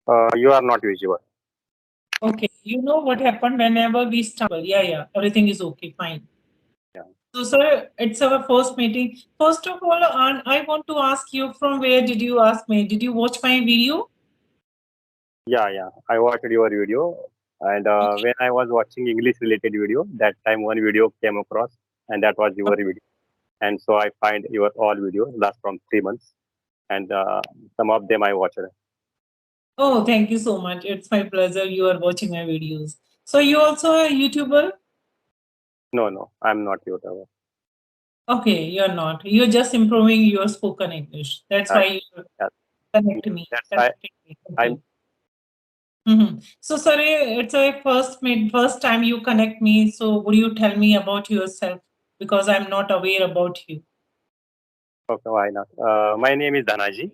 You are not visible. Okay, you know what happened whenever we start? Yeah, yeah, everything is okay, fine. Yeah, So, sir, it's our first meeting. First of all, I want to ask you from where did you ask me? Did you watch my video? yeah. I watched your video, and Okay. when I was watching English-related video, that time one video came across, and that was your video. And so I find your all videos last from 3 months, and some of them I watched. Oh, thank you so much. It's my pleasure. You are watching my videos. So, you also a YouTuber? No, I'm not YouTuber. Okay, you're not. You're just improving your spoken English. That's Uh, why you yeah, connect me. that's why Connected me. I'm. Okay. So, sorry, it's a first time you connect me. So, would you tell me about yourself because I'm not aware about you? Okay, why not? My name is Dhanaji.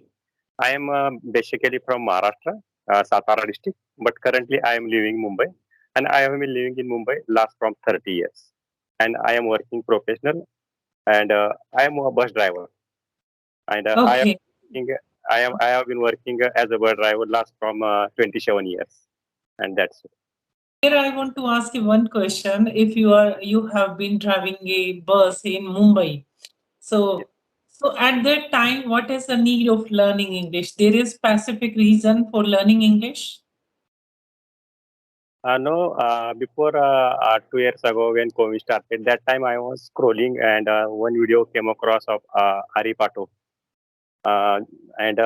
I am basically from Maharashtra, Satara district, but currently I am living in Mumbai, and I have been living in Mumbai last from 30 years. And I am working professional, and I am a bus driver, and Okay. working, I have been working as a bus driver last from 27 years, and that's it. Here I want to ask you one question. If you have been driving a bus in Mumbai, Yeah. so at that time, what is the need of learning English? There is specific reason for learning English. No, before 2 years ago when COVID started, that time I was scrolling and one video came across of Ari Pato, uh, and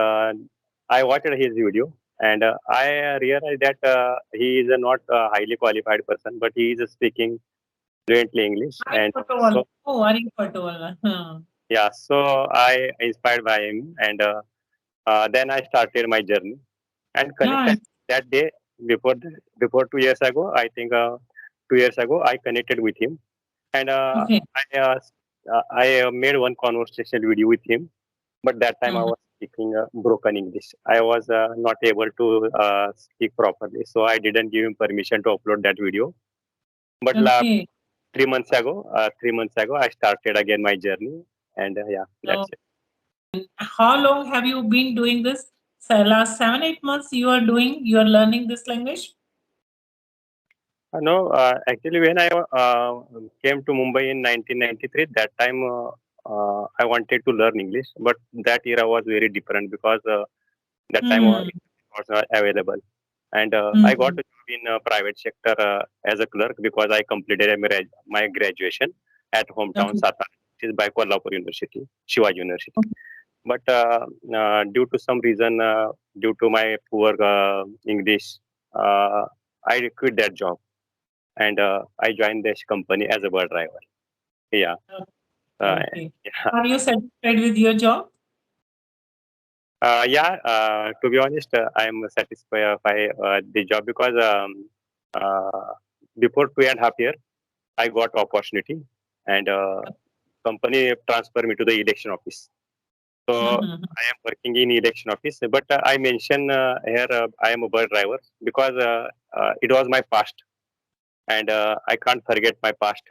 I watched his video, and I realized that he is a not a highly qualified person, but he is speaking fluently English, Ari and Patwal. so Oh, Ari Patwal. yeah, so I inspired by him, and then I started my journey and Yeah. connected that day before 2 years ago. I think 2 years ago I connected with him, and Okay. I made one conversational video with him. But that time I Mhm. was speaking broken English. I was not able to speak properly, so I didn't give him permission to upload that video. But Okay. 3 months ago, 3 months ago, I started again my journey, and yeah, So, that's it. how long have you been doing this? So last 7, 8 months you are doing. You are learning this language. No, actually, when I came to Mumbai in 1993, that time I wanted to learn English, but that era was very different because that time Hmm. it was not available. And I got Hmm. a job in private sector as a clerk because I completed my graduation at hometown Okay. Satara, which is by Kolhapur University, Shivaji University. But due to some reason, due to my poor English, I quit that job and I joined this company as a bus driver. Yeah, uh, Okay. yeah, Are you satisfied with your job? yeah. To be honest, I am satisfied by the job because uh, before 2.5 years, I got opportunity and company transferred me to the election office. So Mhm. I am working in election office, but I mention here I am a bus driver because it was my past, and I can't forget my past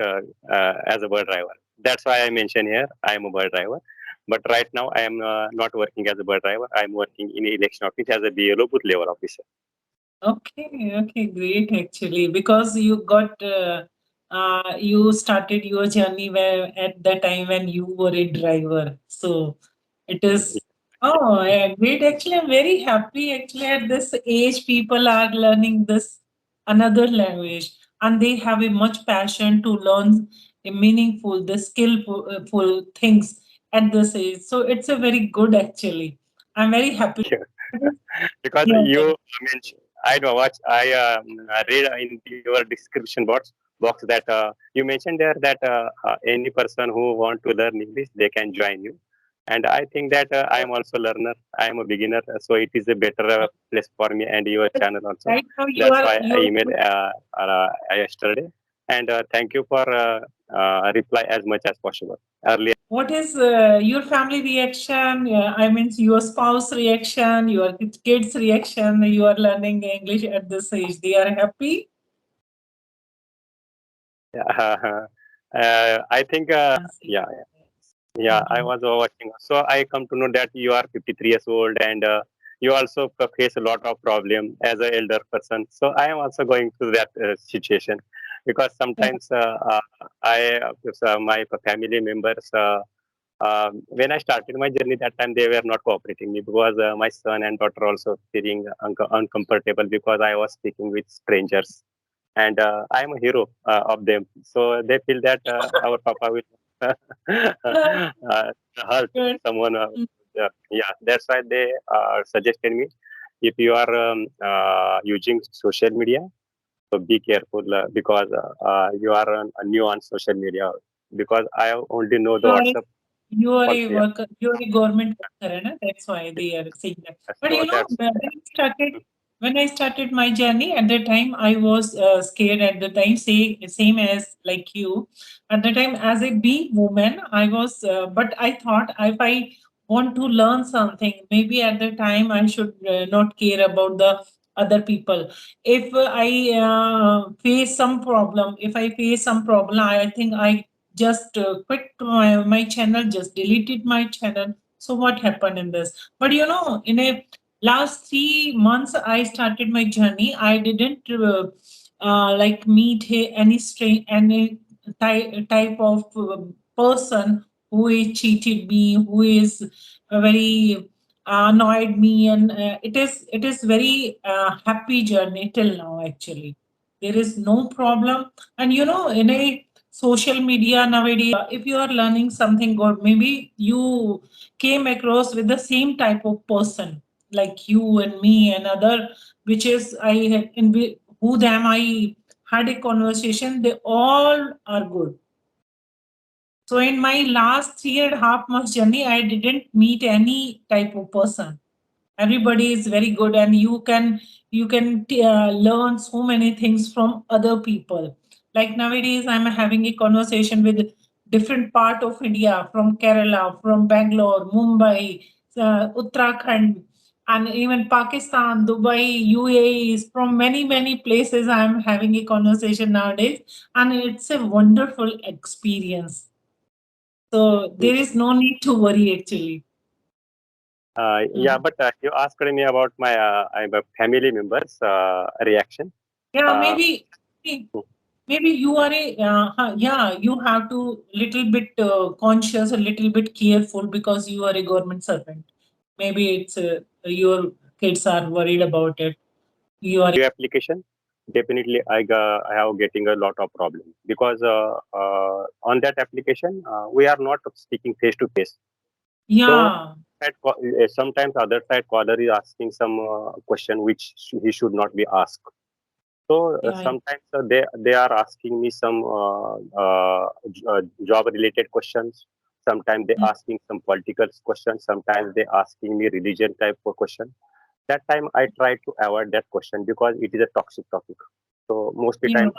as a bus driver. That's why I mention here I am a bus driver. But right now I am not working as a bus driver. I am working in election office as a BLO booth level officer. Okay, okay, great actually, because you started your journey where at the time when you were a driver. So it is oh yeah, great. Actually, I'm very happy. Actually, at this age, people are learning this another language, and they have a much passion to learn a meaningful, the skillful things at this age. So it's a very good actually. I'm very happy. Because Yeah. you mentioned, I know what I read in your description box that you mentioned there that any person who want to learn English they can join you, and I think that I am also learner. I am a beginner, so it is a better place for me and your channel also. Right now you That's are why I you emailed yesterday, and thank you for reply as much as possible earlier. what is your family reaction? I mean your spouse reaction, your kids reaction. You are learning English at this age. They are happy. I think Yes, yes. yeah. Yeah, I Mhm. was watching. So I come to know that you are 53 years old and you also face a lot of problem as an elder person. So I am also going through that situation, because Yeah. sometimes my family members, when I started my journey, that time they were not cooperating me, because my son and daughter also feeling uncomfortable because I was speaking with strangers, and I am a hero of them. So they feel that our papa will hurt Good. someone. Mm. Yeah, that's why they suggested me, if you are using social media, so be careful, because you are new on social media. Because I only know the You are a WhatsApp. you are a Also, yeah. worker, you are a government worker, na? That's why they are saying that. But So you know, that's when I started my journey, at the time I was scared at the time, same as like you. At the time, as a big woman, I was, but I thought if I want to learn something, maybe at the time I should not care about the other people. If I face some problem, if I face some problem, I think I just quit my channel, just deleted my channel. So what happened in this? But you know, in a last 3 months I started my journey. I didn't like meet any type of person who is cheated me, who is very annoyed me, and it is very happy journey till now. Actually, there is no problem. And you know, in a social media nowadays, if you are learning something good, maybe you came across with the same type of person like you and me and other, which is I had who them I had a conversation, they all are good. So in my last 3.5 months journey, I didn't meet any type of person. Everybody is very good, and you can learn so many things from other people. Like nowadays, I'm having a conversation with different part of India, from Kerala, from Bangalore, Mumbai, Uttarakhand, and even Pakistan, Dubai, UAE. Is from many places. I'm having a conversation nowadays, and it's a wonderful experience. So mm. there is no need to worry actually. Yeah. Mm. But you asked me about my family members' reaction. Yeah, Uh, maybe you are a yeah, you have to little bit conscious, a little bit careful because you are a government servant. Maybe it's your kids are worried about it. You are. New application, definitely I have getting a lot of problem, because on that application we are not speaking face to face. So Yeah, sometimes other side caller is asking some question which he should not be asked. So yeah, sometimes they are asking me some job related questions. Sometimes they mm, asking some political questions. Sometimes they asking me religion type of question. That time I try to avoid that question, because it is a toxic topic. So most of the yeah, time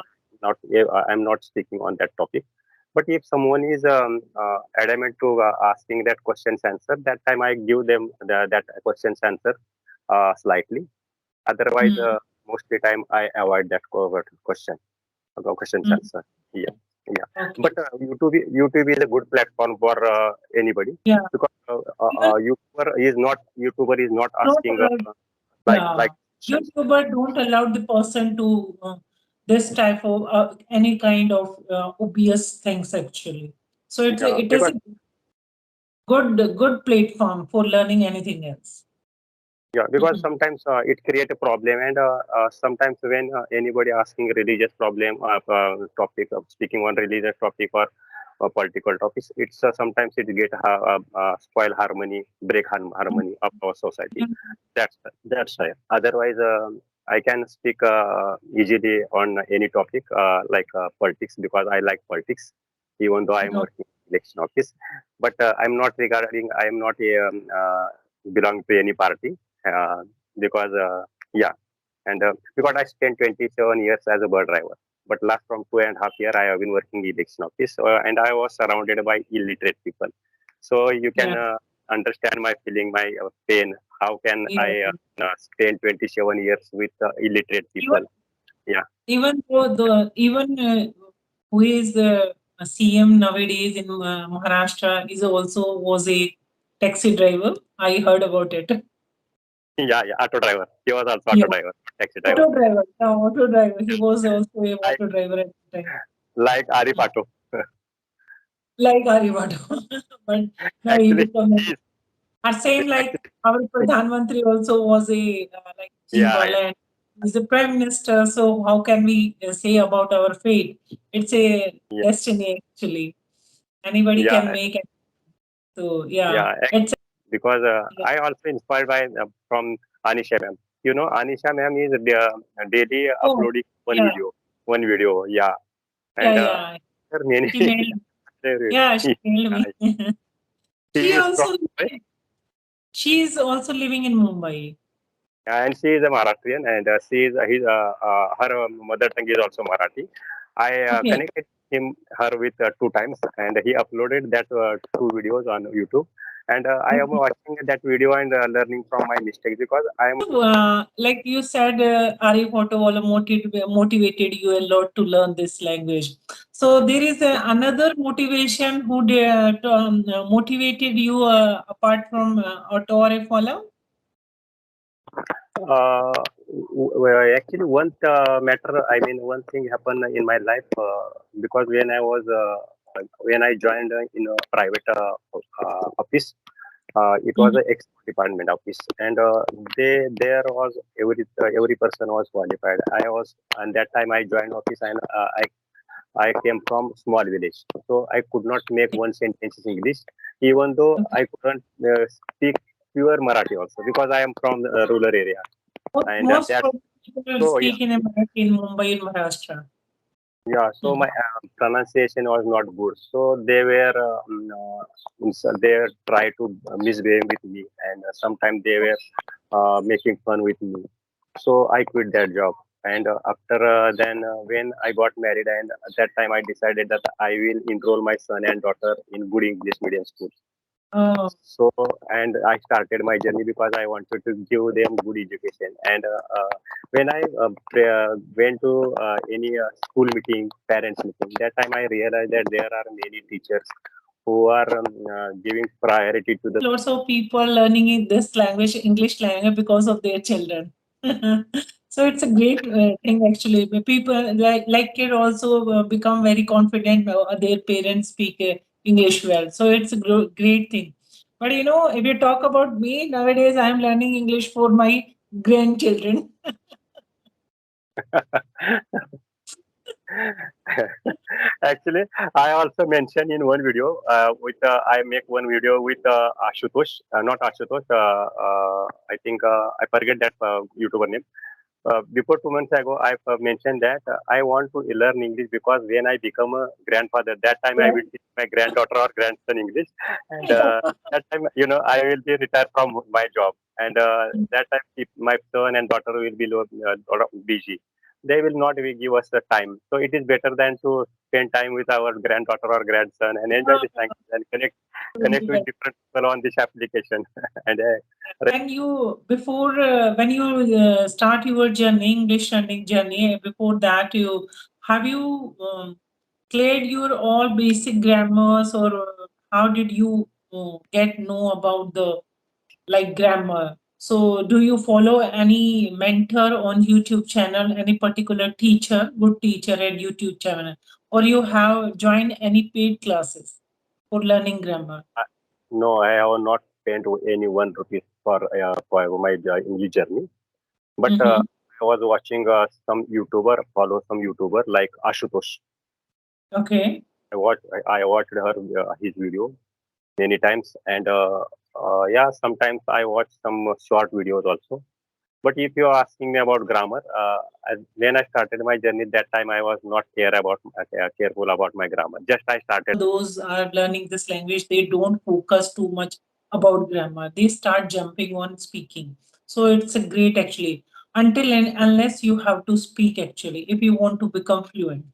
not I'm not speaking on that topic. But if someone is adamant to asking that question's answer, that time I give them that question's answer slightly. Otherwise, mm, most of the time I avoid that covert question's mm, answer. Yeah, yeah. okay, But YouTube is a good platform for anybody, yeah. because Even YouTuber is not don't asking allow, like yeah, questions. YouTuber don't allow the person to this type of any kind of obvious things actually. So Yeah, it is because a good platform for learning anything else. Mhm. sometimes it create a problem, and sometimes when anybody asking religious problem topic of speaking on religious topic or political topics, it's sometimes it get spoil harmony, break harmony of our society. That's why. Otherwise, I can speak easily on any topic like politics, because I like politics, even though I'm No. working in election office. But I am not a belong to any party, uh, because yeah, and because I spent 27 years as a bus driver. But last from 2.5 years, I have been working in election office, and I was surrounded by illiterate people. So you can Yeah. understand my feeling, my pain. How can Yeah. I spend 27 years with illiterate Even people? Yeah, even though the even who is the CM nowadays in Maharashtra is also was a taxi driver. I heard about it. Yeah, yeah, auto driver. He was also Yeah, auto driver, taxi driver. auto driver. Yeah, auto driver. He was also a I auto driver at the time. like Ari Pato. Like Arivado. But now he Actually, become he's are same like actually our Pradhan Mantri also was a like yeah, symbol and he's the prime minister. So how can we say about our fate? It's a yeah, destiny actually. Anybody can yeah, make it. So yeah, yeah. it's Because yeah, I also inspired by from Anisha ma'am. You know, Anisha ma'am is daily oh uploading yeah, one video. Yeah, yeah, and yeah. there are many. She made yeah, she made me. She She is from also Mumbai, she is also living in Mumbai. and she is a Maharashtrian, and she is her mother tongue is also Marathi. I Okay. connected her with two times, and he uploaded that two videos on YouTube. And I am watching that video and learning from my mistakes because I am Like you said, Arif Ottowala motivated you a lot to learn this language. So there is another motivation who motivated you apart from Otto Arifwala? actually one matter. I mean, one thing happened in my life because when I joined in a private office. It was Mhm. a ex department office, and there was every person was qualified. I was, and that time I joined office, and I came from small village, so I could not make one sentence in English, even though Okay. I couldn't speak pure Marathi also because I am from the rural area, and Most that probably people so yeah, speak in Marathi in Mumbai in Maharashtra. yeah, so my Mhm. pronunciation was not good. So they were they try to misbehave with me, and sometimes they were making fun with me. So I quit that job. And after then, when I got married, and at that time I decided that I will enroll my son and daughter in good English medium school. Oh, So, and I started my journey because I wanted to give them good education. And when I went to any school meeting, parents meeting, that time I realized that there are many teachers who are giving priority to the lots of people learning this language, English language, because of their children. So it's a great thing actually. The people like kid also become very confident. Their parents speak English well, so it's a great thing. But you know, if you talk about me nowadays, I am learning English for my grandchildren. Actually, I also mentioned in one video with I make one video with Ashutosh, not Ashutosh. I think I forget that YouTuber name. Before 2 months ago, I mentioned that I want to learn English because when I become a grandfather, that time I will teach my granddaughter or grandson English, and that time I will be retired from my job, and that time if my son and daughter will be busy. They will not give us the time. So it is better than to spend time with our granddaughter or grandson and enjoy this language and connect with different people on this application. and When you before when you start your journey, English learning journey, before that you have you cleared your all basic grammars or how did you get know about the like grammar? So do you follow any mentor on YouTube channel, any particular teacher, good teacher at YouTube channel, or you have joined any paid classes for learning grammar? No, I have not spent any 1 rupees for my English journey. But Mm-hmm. I was watching follow some YouTuber like Ashutosh. Okay. I watched his video many times, and yeah, sometimes I watch some short videos also. But if you are asking me about grammar, when I started my journey, that time I was not careful about my grammar. Just I started. Those are learning this language, they don't focus too much about grammar. They start jumping on speaking. So it's a great actually. Until and unless you have to speak actually, if you want to become fluent.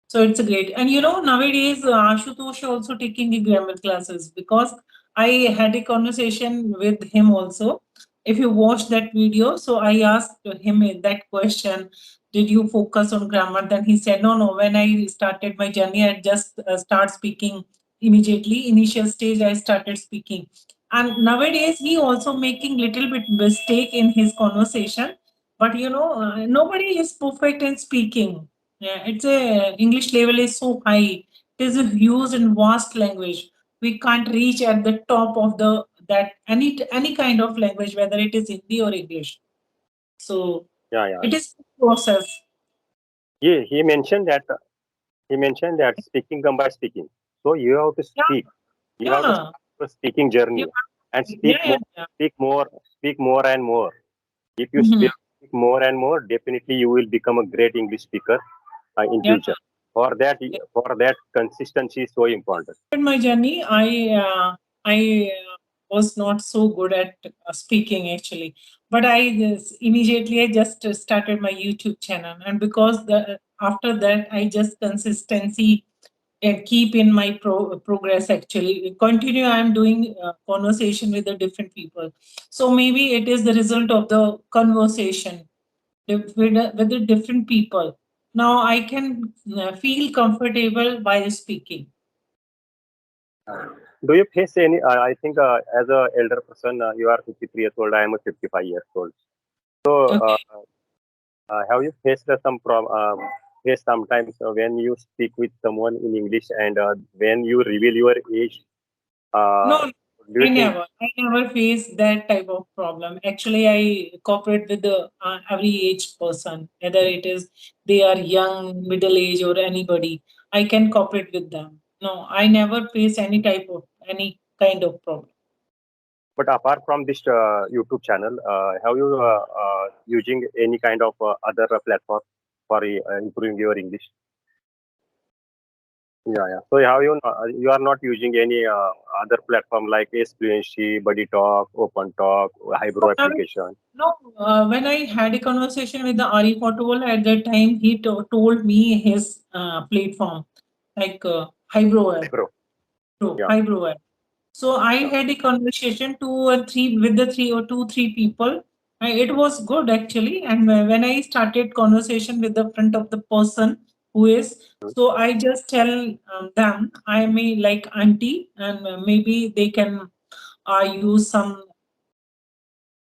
So it's a great. And you know, nowadays Ashutosh also taking the grammar classes because I had a conversation with him also. If you watch that video, so I asked him that question, did you focus on grammar? Then he said, no, no. When I started my journey, I just start speaking immediately. Initial stage, I started speaking. And nowadays he also making little bit mistake in his conversation, but nobody is perfect in speaking. Yeah, it's a English level is so high. It is a huge and vast language. We can't reach at the top of the that any kind of language, whether it is Hindi or English. So Yeah, yeah. it is a process. He mentioned that speaking come by speaking. So you have to Yeah, speak. You have to yeah, start your speaking you, journey and yeah, yeah, yeah. speak more, speak more and more. If you Mhm. speak more and more, definitely you will become a great English speaker in Yeah. future. For that, consistency is so important. In my journey, I was not so good at speaking actually, but immediately I just started my YouTube channel, and because the after that I just consistency keep in my progress actually continue. I'm doing conversation with the different people, so maybe it is the result of the conversation with the different people. Now I can feel comfortable while speaking. Do you face any? I think as a elder person, you are 53 years old. I am a 55 years old. So Okay. have you faced faced sometimes when you speak with someone in English and when you reveal your age? Uh, No, do you I think? never. I never face that type of problem. Actually, I cooperate with the every age person, whether it is they are young, middle age, or anybody. I can cooperate with them. No, I never face any kind of problem. But apart from this YouTube channel, have you using any kind of other platform for improving your English? Yeah, yeah. So have you are not using any other platform like Fluency, Buddy Talk, Open Talk, No, Hybro application? no, when I had a conversation with the Ari Portugal at that time, he told me his platform, like Hybro Hybro. Yeah. Hybro. So I Yeah. had a conversation two or three with the three or two three people. It was good actually, and when I started conversation with the front of the person who is, so I just tell them I may like auntie, and maybe they can use some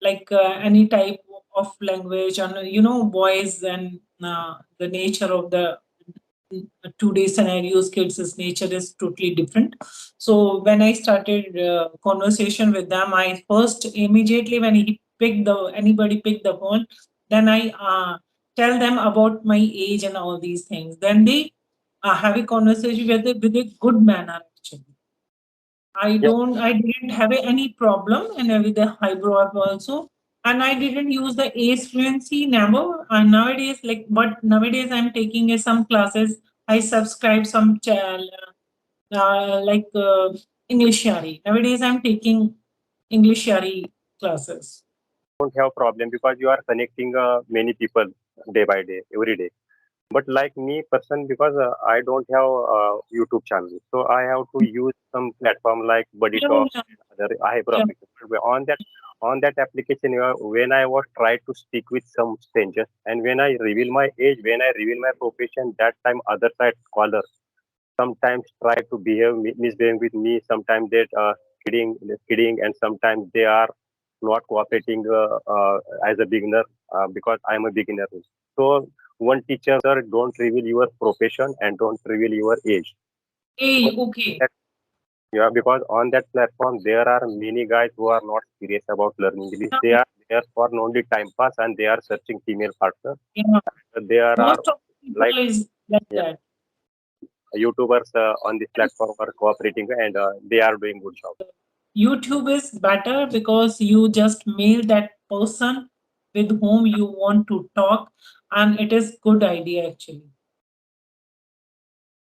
like any type of language on voice and the nature of the today's scenarios kids' nature is totally different. So when I started conversation with them, I first immediately when anybody picked the phone, then I tell them about my age and all these things. Then they have a conversation with a good manner actually. Yeah. I didn't have any problem and with the hybrid app also. And I didn't use the ace fluency never. And nowadays, but nowadays I'm taking some classes. I subscribe some channel, like English Shari. Nowadays I'm taking English Shari classes. Don't have problem because you are connecting many people day by day, every day. But like me person, because I don't have YouTube channel, so I have to use some platform like Buddy Yeah, Talk yeah, and other hyper yeah. application. On that application, when I was try to speak with some strangers, and when I reveal my age, when I reveal my profession, that time other side caller sometimes try to misbehaving with me. Sometimes they kidding, and sometimes they are not cooperating as a beginner because I'm a beginner. So one teacher don't reveal your profession and don't reveal your age. Hey, Because okay. that, yeah, because on that platform there are many guys who are not serious about learning English. They are there for only time pass and they are searching female partner. Yeah. There are Most of the like people is like yeah, that. YouTubers on this platform are cooperating and they are doing good job. YouTube is better because you just mail that person with whom you want to talk, and it is good idea actually.